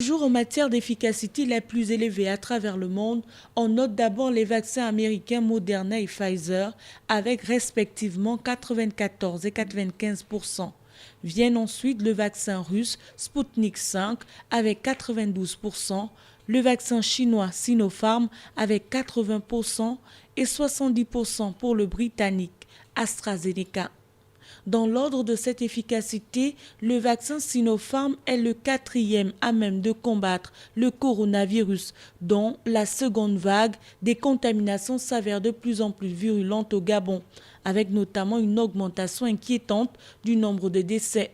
Toujours en matière d'efficacité la plus élevée à travers le monde, on note d'abord les vaccins américains Moderna et Pfizer avec respectivement 94 et 95%. Viennent ensuite le vaccin russe Sputnik V avec 92%, le vaccin chinois Sinopharm avec 80% et 70% pour le britannique AstraZeneca. Dans l'ordre de cette efficacité, le vaccin Sinopharm est le quatrième à même de combattre le coronavirus, dont la seconde vague des contaminations s'avère de plus en plus virulente au Gabon, avec notamment une augmentation inquiétante du nombre de décès.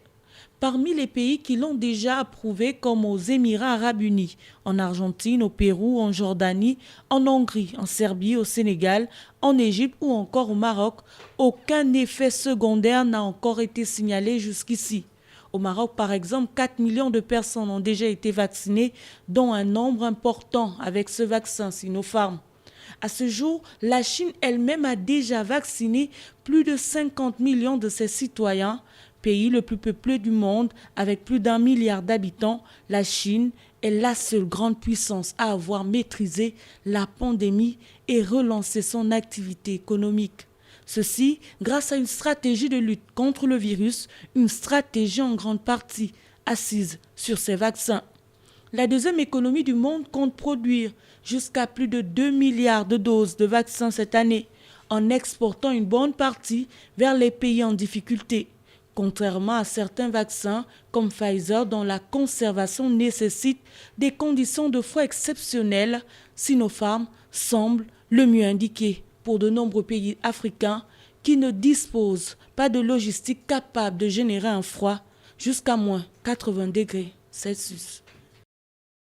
Parmi les pays qui l'ont déjà approuvé, comme aux Émirats arabes unis, en Argentine, au Pérou, en Jordanie, en Hongrie, en Serbie, au Sénégal, en Égypte ou encore au Maroc, aucun effet secondaire n'a encore été signalé jusqu'ici. Au Maroc, par exemple, 4 millions de personnes ont déjà été vaccinées, dont un nombre important avec ce vaccin Sinopharm. À ce jour, la Chine elle-même a déjà vacciné plus de 50 millions de ses citoyens. Pays le plus peuplé du monde, avec plus d'1 milliard d'habitants, la Chine est la seule grande puissance à avoir maîtrisé la pandémie et relancé son activité économique. Ceci grâce à une stratégie de lutte contre le virus, une stratégie en grande partie assise sur ses vaccins. La deuxième économie du monde compte produire jusqu'à plus de 2 milliards de doses de vaccins cette année, en exportant une bonne partie vers les pays en difficulté. Contrairement à certains vaccins comme Pfizer dont la conservation nécessite des conditions de froid exceptionnelles, Sinopharm semble le mieux indiqué pour de nombreux pays africains qui ne disposent pas de logistique capable de générer un froid jusqu'à moins 80 degrés Celsius.